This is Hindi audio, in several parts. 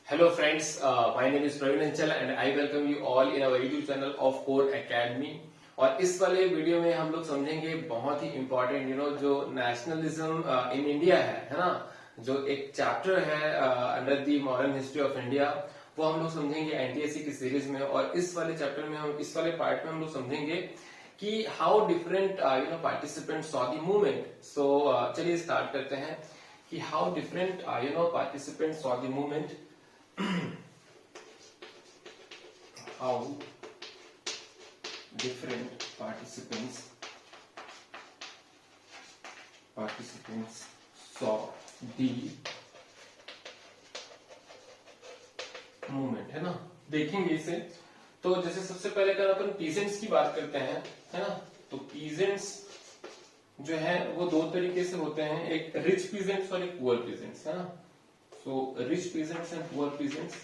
Hello friends, my name is Praveen Anchal and I welcome you all in our YouTube channel of Core Academy। और इस वाले वीडियो में हम लोग समझेंगे बहुत ही इम्पोर्टेंट जो नेशनलिज्म इन इंडिया है ना, जो एक चैप्टर है under the modern history of India, वो हम लोग समझेंगे एनटीएससी की सीरीज में। और इस वाले चैप्टर में इस वाले पार्ट में हम लोग समझेंगे कि how different participant saw the movement. So चलिए स्टार्ट करते हैं कि how different participant saw the movement. How different participants saw the movement, है ना। देखेंगे इसे तो जैसे सबसे पहले अगर अपन पीजेंट्स की बात करते हैं, है ना, तो पीजेंट्स जो है वो दो तरीके से होते हैं, एक रिच पीजेंट्स और एक पुअर पीजेंट्स, है ना। So rich peasants and poor peasants.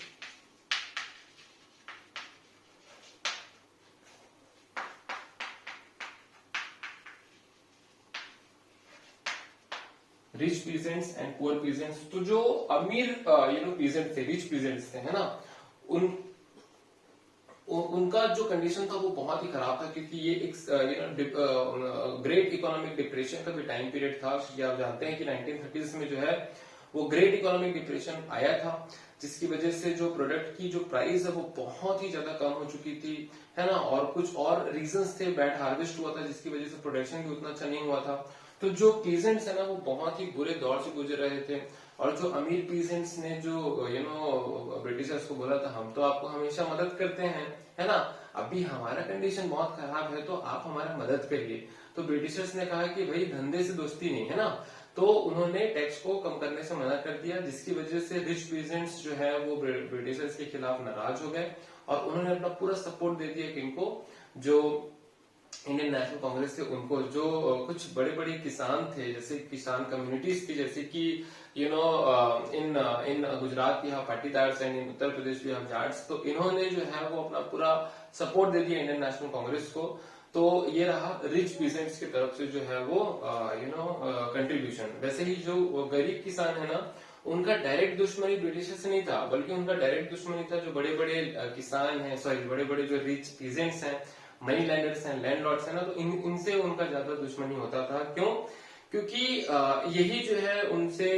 Rich peasants and poor peasants, तो जो अमीर पीजेंट थे, रिच पीजेंट्स थे, है ना, उनका जो कंडीशन था वो बहुत ही खराब था, क्योंकि ये एक ग्रेट इकोनॉमिक डिप्रेशन का भी टाइम पीरियड था। ये आप जानते हैं कि 1930s में जो है वो ग्रेट इकोनॉमिक डिप्रेशन आया था, जिसकी वजह से जो प्रोडक्ट की जो प्राइस है वो बहुत ही ज्यादा कम हो चुकी थी, है ना। और कुछ और रीजंस थे, बैड हार्वेस्ट हुआ था जिसकी वजह से प्रोडक्शन भी उतना अच्छा नहीं हुआ था। तो जो पीजेंट्स है ना वो बहुत ही बुरे दौर से गुजर रहे थे। और जो अमीर पीजेंट्स ने जो ब्रिटिशर्स को बोला था, हम तो आपको हमेशा मदद करते हैं, है ना, अभी हमारा कंडीशन बहुत खराब है तो आप हमारा मदद करिए। तो ब्रिटिशर्स ने कहा कि भाई धंधे से दोस्ती नहीं, है ना। तो उन्होंने टैक्स को कम करने से मना कर दिया, जिसकी वजह से रिच पीजेंट्स जो है वो ब्रिटिशर्स के खिलाफ नाराज हो गए और उन्होंने अपना पूरा सपोर्ट दे दिया किनको, जो इंडियन नेशनल कांग्रेस थे उनको। जो कुछ बड़े बड़े किसान थे, जैसे किसान कम्युनिटीज थी, जैसे कि इन गुजरात भी have पाटीदार्स and in Uttar Pradesh भी have जाट्स, तो इन्होंने जो है वो अपना पूरा सपोर्ट दे दिया इंडियन नेशनल कांग्रेस को। तो ये रहा रिच पीजेंट्स की तरफ से जो है वो कंट्रीब्यूशन। वैसे ही जो गरीब किसान है ना, उनका डायरेक्ट दुश्मनी ब्रिटिशर्स से नहीं था, बल्कि उनका डायरेक्ट दुश्मनी था जो बड़े बड़े किसान हैं, सॉरी बड़े बड़े जो रिच पीजेंट्स हैं, मनी लैंडर्स हैं, लैंडलॉर्ड्स हैं ना, तो इनसे उनका ज्यादा दुश्मनी होता था। क्यों? क्योंकि यही जो है उनसे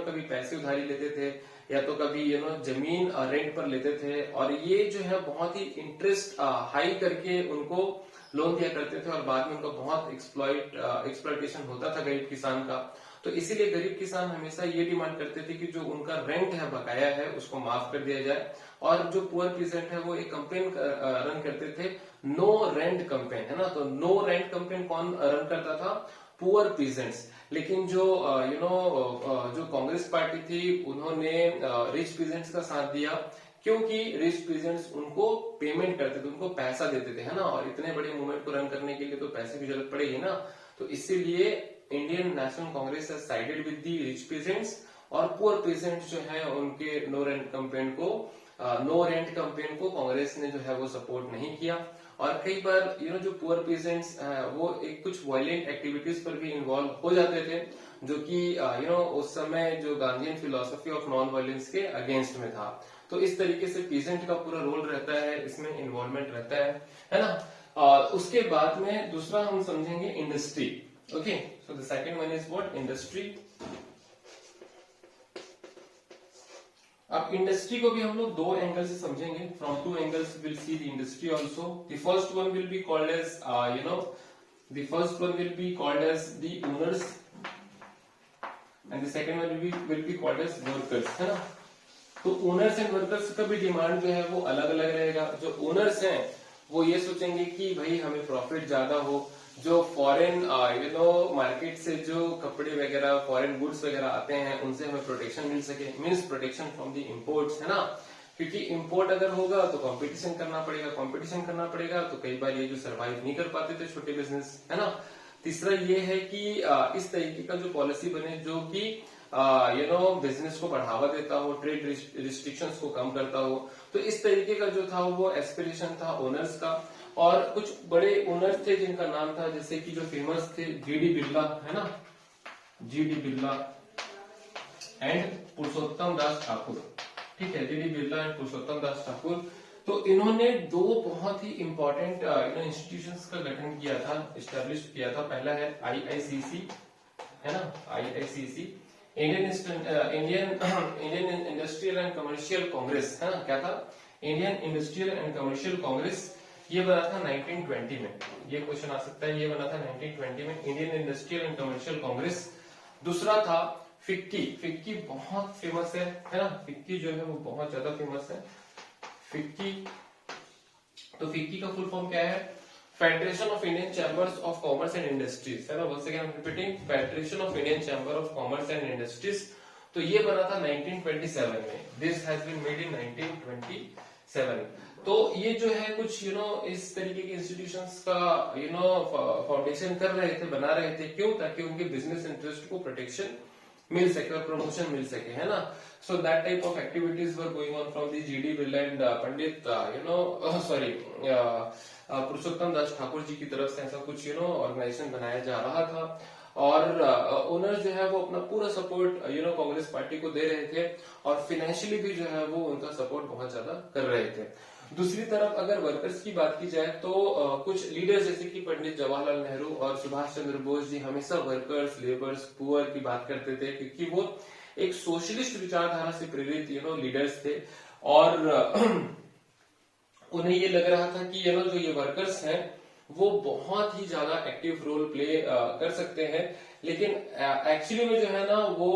कभी पैसे उधारी लेते थे, या तो कभी जमीन रेंट पर लेते थे, और ये जो है बहुत ही इंटरेस्ट हाई करके उनको लोन दिया करते थे, और बाद में उनका बहुत एक्सप्लॉइटेशन होता था गरीब किसान का। तो इसीलिए गरीब किसान हमेशा ये डिमांड करते थे कि जो उनका रेंट है, बकाया है, उसको माफ कर दिया जाए। और जो पुअर पीजेंट है वो एक कैंपेन रन करते थे, नो रेंट कैंपेन, है ना। तो नो रेंट कैंपेन कौन रन करता था? Poor peasants. लेकिन जो जो कांग्रेस पार्टी थी उन्होंने रिच पीजेंट्स का साथ दिया, क्योंकि रिच पीजेंट्स उनको पेमेंट करते थे, उनको पैसा देते थे, है ना। और इतने बड़े मूवमेंट को रन करने के लिए तो पैसे की जरूरत पड़ेगी ना। तो इसीलिए Indian national Congress sided with the rich peasants, और पुअर पीजेंट्स जो है उनके नो रेंट कैंपेन को कांग्रेस ने जो है वो सपोर्ट नहीं किया। और कई बार जो पुअर पीजेंट्स वो एक कुछ वायलेंट एक्टिविटीज पर भी इन्वॉल्व हो जाते थे, जो कि उस समय जो Gandhian philosophy of non violence के अगेंस्ट में था। तो इस तरीके से पीजेंट का पूरा रोल रहता है, इसमें इन्वॉल्वमेंट रहता है ना। और उसके बाद में दूसरा हम समझेंगे industry. Okay, so the second one is what? Industry. अब इंडस्ट्री को भी हम लोग दो एंगल से समझेंगे, from two angles will see the industry also. The first one will be called as the owners and the second one will be called as workers, है ना। तो ओनर्स एंड वर्कर्स का भी डिमांड जो है वो अलग अलग रहेगा। जो ओनर्स हैं वो ये सोचेंगे कि भाई हमें प्रॉफिट ज्यादा हो। जो फॉरेन मार्केट से जो कपड़े वगैरह, फॉरेन गुड्स वगैरह आते हैं, उनसे हमें प्रोटेक्शन मिल सके, means protection from the imports, है ना। क्योंकि इंपोर्ट अगर होगा तो कंपटीशन करना पड़ेगा, तो कई बार ये जो सर्वाइव नहीं कर पाते थे छोटे बिजनेस, है ना। तीसरा ये है कि इस तरीके का जो पॉलिसी बने जो कि बिजनेस को बढ़ावा देता हो, ट्रेड रिस्ट्रिक्शंस को कम करता हो। तो इस तरीके का जो था वो एस्पिरेशन था ओनर्स का। और कुछ बड़े ओनर्स थे जिनका नाम था, जैसे कि जो फेमस थे जीडी बिरला, है ना, जीडी बिरला एंड पुरुषोत्तम दास ठाकुर। ठीक है, जीडी बिरला एंड पुरुषोत्तम दास ठाकुर। तो इन्होंने दो बहुत ही इंपॉर्टेंट इंस्टीट्यूशंस का गठन किया था, इस्टेब्लिश किया था। पहला है आईआईसीसी, है ना, IICC, Indian Indian industrial and commercial Congress, है ना, क्या था, Indian industrial and commercial Congress. ये बना था 1920 में, ये क्वेश्चन आ सकता है, ये बना था 1920 में, Indian industrial and commercial Congress. दूसरा था फिक्की, फिक्की बहुत फेमस है ना, फिक्की जो है वो बहुत ज्यादा फेमस है, फिक्की। तो फिक्की का फुल फॉर्म क्या है, Federation of Indian Chambers of Commerce and Industries, है ना, once again I am repeating, Federation of Indian Chamber of Commerce and Industries. तो ये बना था 1927 में, this has been made in 1927। तो ये जो है कुछ इस तरीके के इंस्टीट्यूशंस का फाउंडेशन कर रहे थे, बना रहे थे, क्यों, ताकि उनके बिजनेस इंटरेस्ट को प्रोटेक्शन मिल सके और प्रमोशन मिल सके, है ना। So that type of activities were going on from the GD Birla and Pandit Purushottam Das Thakur ji की तरफ से ऐसा कुछ ऑर्गेनाइजेशन बनाया जा रहा था। और ओनर जो है वो अपना पूरा सपोर्ट कांग्रेस पार्टी को दे रहे थे, और फाइनेंशियली भी जो है वो उनका सपोर्ट बहुत ज्यादा कर रहे थे। दूसरी तरफ अगर वर्कर्स की बात की जाए तो कुछ लीडर्स जैसे कि पंडित जवाहरलाल नेहरू और सुभाष चंद्र बोस जी हमेशा वर्कर्स, लेबर्स, पुअर की बात करते थे, क्योंकि वो एक सोशलिस्ट विचारधारा से प्रेरित लीडर्स थे। और उन्हें ये लग रहा था कि जो ये वर्कर्स हैं वो बहुत ही ज्यादा एक्टिव रोल प्ले कर सकते हैं, लेकिन एक्चुअली में जो है ना वो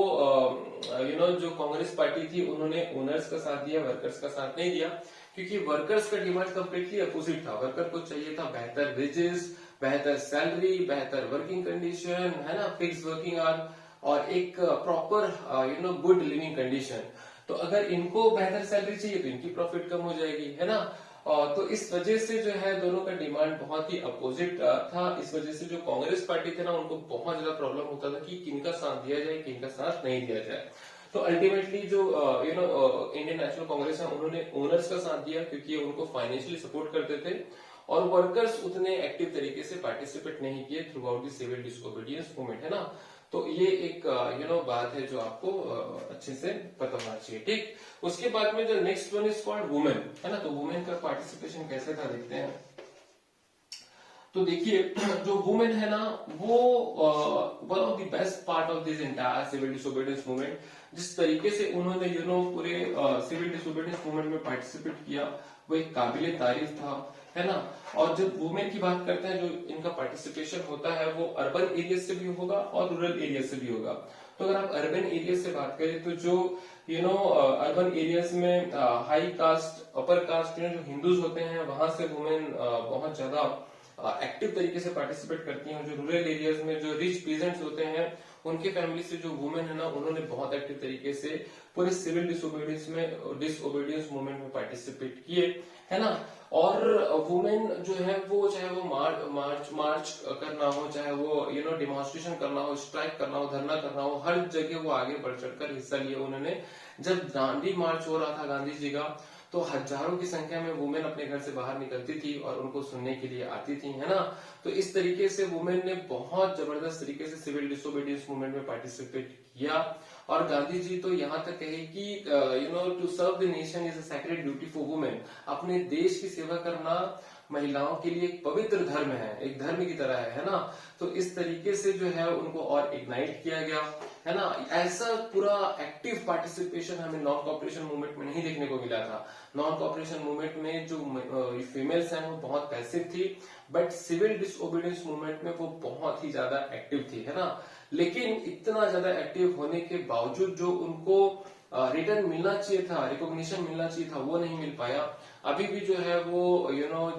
जो कांग्रेस पार्टी थी उन्होंने ओनर्स का साथ दिया, वर्कर्स का साथ नहीं दिया, क्योंकि वर्कर्स का डिमांड कंप्लीटली अपोजिट था। वर्कर को चाहिए था बेहतर वेजेस, बेहतर सैलरी, बेहतर वर्किंग कंडीशन, है ना, फिक्स वर्किंग आवर, और एक प्रॉपर गुड लिविंग कंडीशन। तो अगर इनको बेहतर सैलरी चाहिए तो इनकी प्रॉफिट कम हो जाएगी, है ना। तो इस वजह से जो है दोनों का डिमांड बहुत ही अपोजिट था। इस वजह से जो कांग्रेस पार्टी थे ना उनको बहुत ज्यादा प्रॉब्लम होता था कि किनका साथ दिया जाए, किनका साथ नहीं दिया जाए। तो अल्टीमेटली जो इंडियन नेशनल कांग्रेस है उन्होंने ओनर्स का साथ दिया, क्योंकि उनको फाइनेंशियली सपोर्ट करते थे, और वर्कर्स उतने एक्टिव तरीके से पार्टिसिपेट नहीं किए throughout the civil disobedience movement, है ना। तो ये एक बात है जो आपको अच्छे से पता होना चाहिए, ठीक। उसके बाद में जो next one is called women, है ना। तो वुमेन का पार्टिसिपेशन कैसे था देखते हैं। तो देखिए जो वुमेन है ना वो one of the best part of this entire civil disobedience movement. जिस तरीके से उन्होंने पूरे सिविल डिसोबीडियंस मूवमेंट में पार्टिसिपेट किया वो एक काबिले तारीफ था, है ना। और जब वुमेन की बात करते हैं, जो इनका पार्टिसिपेशन होता है वो अर्बन एरिया से भी होगा और रूरल एरिया से भी होगा। तो अगर आप अर्बन एरिया से बात करें तो जो अर्बन एरियाज में हाई कास्ट, अपर कास्ट जो हिंदूज होते हैं वहां से वुमेन बहुत ज्यादा एक्टिव तरीके से पार्टिसिपेट करती हैं। जो रूरल एरियाज में जो रिच पीजेंट्स होते हैं उनके फैमिली से जो वुमेन है ना उन्होंने बहुत एक्टिव तरीके से पूरे सिविल डिसओबीडियंस मूवमेंट में पार्टिसिपेट किए, है ना। और वुमेन जो है वो चाहे वो मार्च करना हो, चाहे वो डिमॉन्स्ट्रेशन करना हो, स्ट्राइक करना हो, धरना करना हो, हर जगह वो आगे बढ़ चढ़कर हिस्सा लिया उन्होंने। जब दांडी मार्च हो रहा था गांधी जी का तो हजारों की संख्या में वुमेन अपने घर से बाहर निकलती थी और उनको सुनने के लिए आती थी, है ना। तो इस तरीके से वुमेन ने बहुत जबरदस्त तरीके से सिविल डिसोबीडियंस मूवमेंट में पार्टिसिपेट किया। और गांधी जी तो यहाँ तक कहे कि to serve the nation is a sacred duty for women. अपने देश की सेवा करना महिलाओं के लिए एक पवित्र धर्म है, एक धर्म की तरह है ना। तो इस तरीके से जो है उनको और इग्नाइट किया गया, है ना। ऐसा पूरा एक्टिव पार्टिसिपेशन हमें नॉन कॉपरेशन मूवमेंट में नहीं देखने को मिला था। नॉन कॉपरेशन मूवमेंट में जो फीमेल्स हैं वो बहुत पैसिव थी, बट सिविल डिसओबीडियंस मूवमेंट में वो बहुत ही ज्यादा एक्टिव थी, है ना। लेकिन इतना ज्यादा एक्टिव होने के बावजूद जो उनको रिटर्न मिलना चाहिए था, रिकॉग्निशन मिलना चाहिए था, वो नहीं मिल पाया। अभी भी जो है वो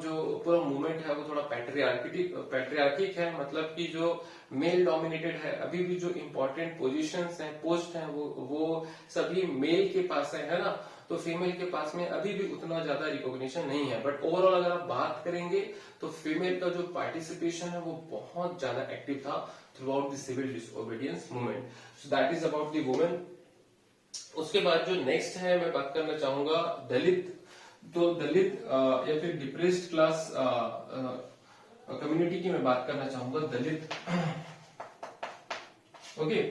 जो पूरा मूवमेंट है वो थोड़ा पैट्रियार्किक है, मतलब कि जो मेल डोमिनेटेड है। अभी भी जो इम्पोर्टेंट पोजीशंस हैं, पोस्ट हैं, वो सभी मेल के पास है ना। तो फीमेल के पास में अभी भी उतना ज्यादा रिकॉग्निशन नहीं है। बट ओवरऑल अगर आप बात करेंगे तो फीमेल का जो पार्टिसिपेशन है वो बहुत ज्यादा एक्टिव था throughout the civil disobedience movement. So that is about the women. उसके बाद जो नेक्स्ट है मैं बात करना चाहूंगा दलित। तो दलित या फिर डिप्रेस्ड क्लास कम्युनिटी की मैं बात करना चाहूंगा, दलित। ओके,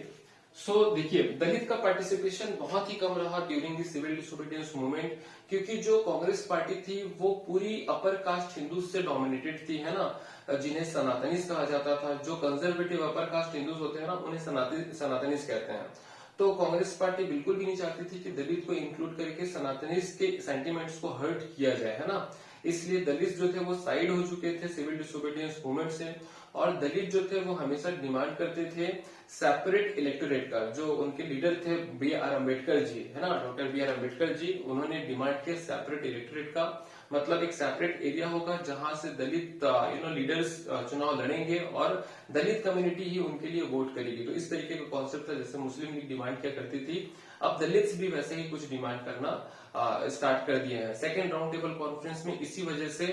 देखिए, दलित का पार्टिसिपेशन बहुत ही कम रहा during the civil disobedience movement, क्योंकि जो कांग्रेस पार्टी थी वो पूरी अपर कास्ट हिंदूज से डोमिनेटेड थी, है ना, जिन्हें सनातनीज कहा जाता था। जो कंजर्वेटिव अपर कास्ट हिंदूज होते हैं ना, उन्हें सनातनीज कहते हैं। तो कांग्रेस पार्टी बिल्कुल भी नहीं चाहती थी कि दलित को इंक्लूड करके सनातनीज के सेंटिमेंट्स को हर्ट किया जाए, है ना। इसलिए दलित जो थे वो साइड हो चुके थे सिविल डिसोबीडियंस मूवमेंट से, और दलित जो थे वो हमेशा डिमांड करते थे सेपरेट इलेक्टोरेट का। जो उनके लीडर थे बी आर अम्बेडकर जी, है ना, डॉक्टर बी आर अम्बेडकर जी, उन्होंने डिमांड किया सेपरेट इलेक्टोरेट का, मतलब एक सेपरेट एरिया होगा जहां से दलित लीडर्स चुनाव लड़ेंगे और दलित कम्युनिटी ही उनके लिए वोट करेगी। तो इस तरीके का कॉन्सेप्ट था, जैसे मुस्लिम लीग डिमांड किया करती थी, अब दलित भी वैसे ही कुछ डिमांड करना स्टार्ट कर दिए हैं। सेकेंड राउंड टेबल कॉन्फ्रेंस में इसी वजह से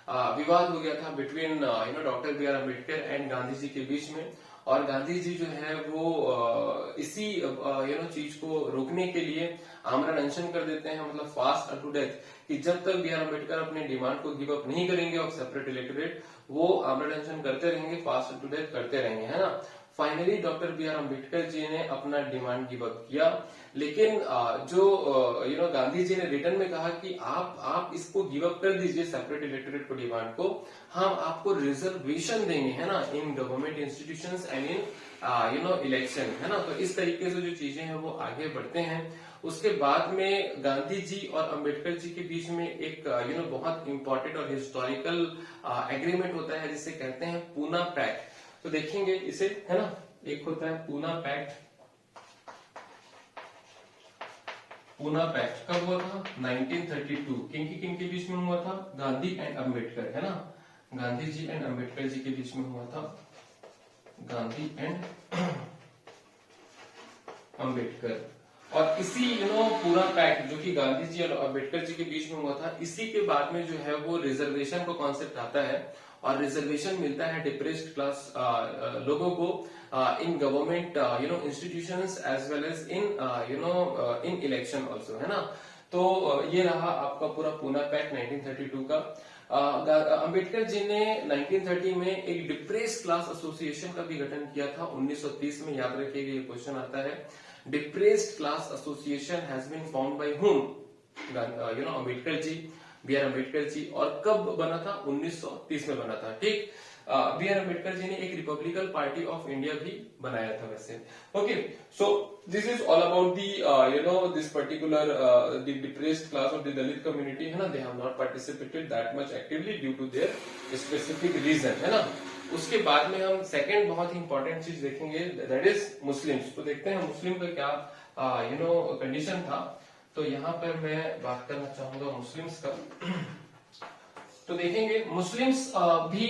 विवाद हो गया था between doctor B R Ambedkar and Gandhi ji के बीच में, और गांधी जी जो है वो इसी चीज को रोकने के लिए आमरण अनशन कर देते हैं, मतलब फास्ट अनटू डेथ, कि जब तक बी आर अम्बेडकर अपने डिमांड को गिव अप नहीं करेंगे ऑफ सेपरेट इलेक्टोरेट, वो आमरण अनशन करते रहेंगे, फास्ट अनटू डेथ करते रहेंगे, है ना। Finally doctor B R Ambedkar ji ने अपना डिमांड गिव अप किया, लेकिन जो गांधी जी ने रिटर्न में कहा कि आप इसको गिव अप कर दीजिए सेपरेट इलेक्टोरेट को डिमांड को, हम आपको रिजर्वेशन देंगे, है ना, इन government institutions and in election, है ना। तो इस तरीके से जो चीजें हैं वो आगे बढ़ते हैं। उसके बाद में गांधी जी और अंबेडकर जी के बीच में एक बहुत इंपॉर्टेंट और हिस्टोरिकल एग्रीमेंट होता है, जिसे कहते हैं पूना पैक्ट। तो देखेंगे इसे, है ना, एक होता है पूना पैक्ट। पूना पैक्ट कब हुआ था? 1932। किन के बीच में हुआ था? गांधी एंड अंबेडकर, है ना, गांधी जी एंड अंबेडकर जी के बीच में हुआ था, गांधी एंड अंबेडकर। और इसी पूरा पैक्ट जो कि गांधी जी और अंबेडकर जी के बीच में हुआ था, इसी के बाद में जो है वो रिजर्वेशन का कॉन्सेप्ट आता है, और रिजर्वेशन मिलता है डिप्रेस्ड क्लास लोगों को in government institutions as well as in election also, है ना। तो ये रहा आपका पूरा पूना पैक्ट 1932 का। अंबेडकर जी ने 1930 में एक डिप्रेस्ड क्लास एसोसिएशन का भी गठन किया था। 1930 में, याद रखिएगा ये क्वेश्चन आता है, depressed class association has been found by whom? Ambedkar ji, B R Ambedkar ji. और कब बना था? 1930 में बना था, ठीक। बी आर अम्बेडकर जी ने एक रिपब्लिकन पार्टी ऑफ इंडिया भी बनाया था वैसे। Okay, so this is all about the this particular the depressed class of the Dalit community, है ना। They have not participated that much actively due to their specific reason, है ना। उसके बाद में हम सेकंड बहुत ही इंपॉर्टेंट चीज देखेंगे, दैट इज मुस्लिम्स। तो देखते हैं मुस्लिम का क्या कंडीशन था। तो यहाँ पर मैं बात करना चाहूंगा मुस्लिम्स का। तो देखेंगे मुस्लिम्स भी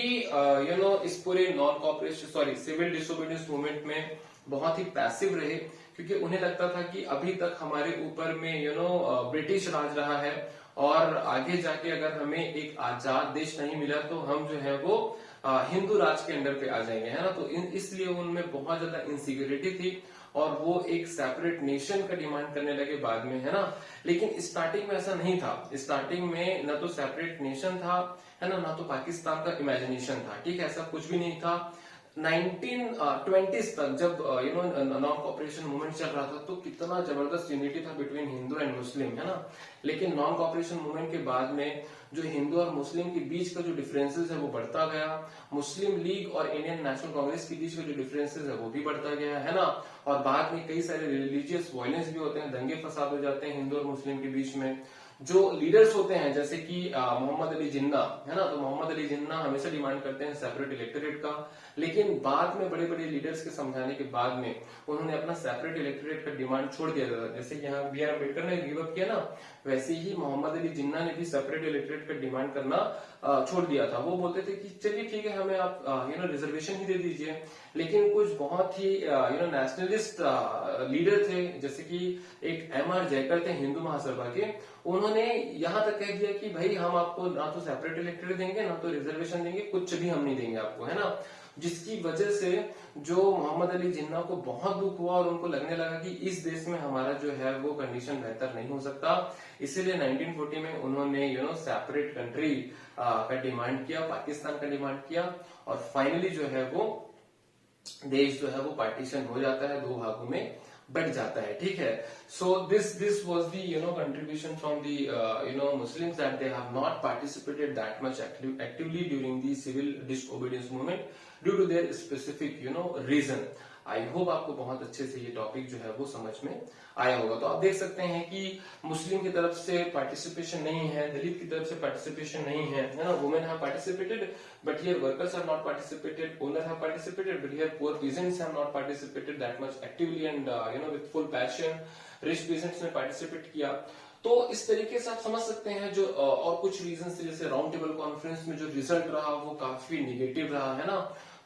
इस पूरे non cooperation civil disobedience movement में बहुत ही पैसिव रहे, क्योंकि उन्हें लगता था कि अभी तक हमारे ऊपर में ब्रिटिश राज रहा है, और आगे जाके अगर हमें एक आजाद देश नहीं मिला तो हम जो है वो हिंदू राज के अंडर पे आ जाएंगे, है ना। तो इसलिए उनमें बहुत ज्यादा इनसिक्योरिटी थी, और वो एक सेपरेट नेशन का डिमांड करने लगे बाद में, है ना। लेकिन स्टार्टिंग में ऐसा नहीं था। स्टार्टिंग में न तो सेपरेट नेशन था, है ना तो पाकिस्तान का इमेजिनेशन था, ठीक है, ऐसा कुछ भी नहीं था। 1920s तक जब नॉन कॉपरेशन मूवमेंट चल रहा था, तो कितना जबरदस्त यूनिटी था बिटवीन हिंदू एंड मुस्लिम, है ना। लेकिन नॉन कॉपरेशन मूवमेंट के बाद में जो हिंदू और मुस्लिम के बीच का जो डिफरेंसेस है वो बढ़ता गया। मुस्लिम लीग और इंडियन नेशनल कांग्रेस के बीच का जो डिफरेंसेस है वो भी बढ़ता गया, है ना। और बाद में कई सारे रिलीजियस वायलेंस भी होते हैं, दंगे फसाद हो जाते हैं हिंदू और मुस्लिम के बीच में। जो लीडर्स होते हैं जैसे कि मोहम्मद अली जिन्ना, है ना, तो मोहम्मद अली जिन्ना हमेशा डिमांड करते हैं सेपरेट इलेक्टोरेट का, लेकिन बाद में बड़े बड़े लीडर्स के समझाने के बाद में उन्होंने अपना सेपरेट इलेक्टोरेट का डिमांड छोड़ दिया था। जैसे यहाँ बी आर अम्बेडकर ने गिव अप किया ना, वैसे ही मोहम्मद अली जिन्ना ने भी सेपरेट इलेक्टोरेट का डिमांड करना छोड़ दिया था। वो बोलते थे कि चलिए ठीक है, हमें आप रिजर्वेशन ही दे दीजिए। लेकिन कुछ बहुत ही नेशनलिस्ट लीडर थे, जैसे कि एक MR जयकर थे हिंदू महासभा के, उन्होंने यहां तक कह दिया कि भाई हम आपको ना तो सेपरेट इलेक्टोरेट देंगे, ना तो रिजर्वेशन देंगे, कुछ भी हम नहीं देंगे आपको, है ना। जिसकी वजह से जो मोहम्मद अली जिन्ना को बहुत दुख हुआ, और उनको लगने लगा कि इस देश में हमारा जो है वो कंडीशन बेहतर नहीं हो सकता। इसीलिए 1940 में उन्होंने सेपरेट कंट्री का डिमांड किया, पाकिस्तान का डिमांड किया, और फाइनली जो है वो देश जो है वो पार्टीशन हो जाता है, दो भागों में बट जाता है, ठीक है। So this was the contribution from the Muslims that they have not participated that much actively during the civil disobedience movement due to their specific reason. I hope आपको बहुत अच्छे से ये टॉपिक जो है वो समझ में आया होगा। तो आप देख सकते हैं कि मुस्लिम की तरफ से पार्टिसिपेशन नहीं है, दलित की तरफ से पार्टिसिपेशन नहीं है ना। Women have participated but here workers have not participated, owner have participated but here poor peasants have not participated that much actively and with full passion. Rich peasants ने पार्टिसिपेट किया। तो इस तरीके से आप समझ सकते हैं जो और कुछ रीजन थे, जैसे राउंड टेबल कॉन्फ्रेंस में जो रिजल्ट रहा वो काफी निगेटिव रहा है ना।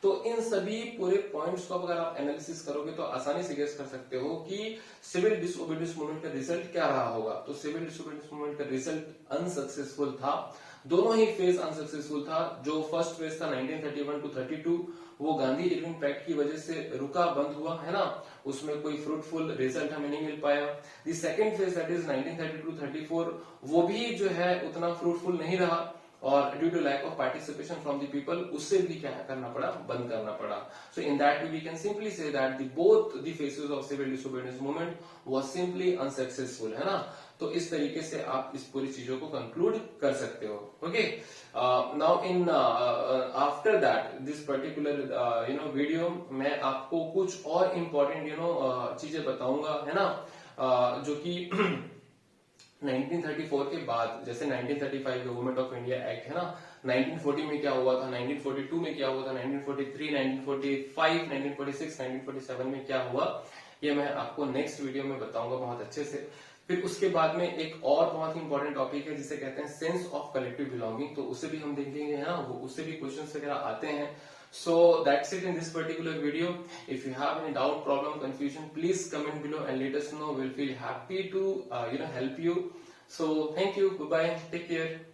तो इन सभी पूरे पॉइंट्स को अगर आप एनालिसिस करोगे तो आसानी से गेस कर सकते हो कि सिविल डिसओबीडियंस मूवमेंट का रिजल्ट क्या रहा होगा। तो सिविल डिसओबीडियंस मूवमेंट का रिजल्ट अनसक्सेसफुल था, दोनों ही फेज अनसक्सेसफुल था। जो फर्स्ट फेज था 1931 टू 32 वो गांधी इरविन पैक्ट की वजह से रुका, बंद हुआ है ना, उसमें कोई फ्रूटफुल रिजल्ट हमें नहीं मिल पाया। The second phase that is 1932 34 वो भी जो है उतना फ्रूटफुल नहीं रहा और due to lack of participation from the people उससे भी क्या करना पड़ा, बंद करना पड़ा। So in that we can simply say that both the phases of civil disobedience movement was simply unsuccessful, है ना। तो इस तरीके से आप इस पूरी चीजों को कंक्लूड कर सकते हो। Okay, now in after that this particular video मैं आपको कुछ और इम्पोर्टेंट चीजें बताऊंगा, है ना, जो कि 1934 के बाद, जैसे 1935 गवर्नमेंट ऑफ इंडिया एक्ट है ना, 1940 में क्या हुआ था, 1942 में क्या हुआ था, 1943, 1945, 1946, 1947 में क्या हुआ, ये मैं आपको नेक्स्ट वीडियो में बताऊंगा बहुत अच्छे से। फिर उसके बाद में एक और बहुत ही इंपॉर्टेंट टॉपिक है जिसे कहते हैं सेंस ऑफ कलेक्टिव बिलोंगिंग, तो उसे भी हम देखेंगे, है ना, वो उससे भी क्वेश्चंस वगैरह आते हैं। So that's it in this particular video. If you have any doubt, problem, confusion, please comment below and let us know. We'll feel happy to help you. So thank you. Bye bye. Take care.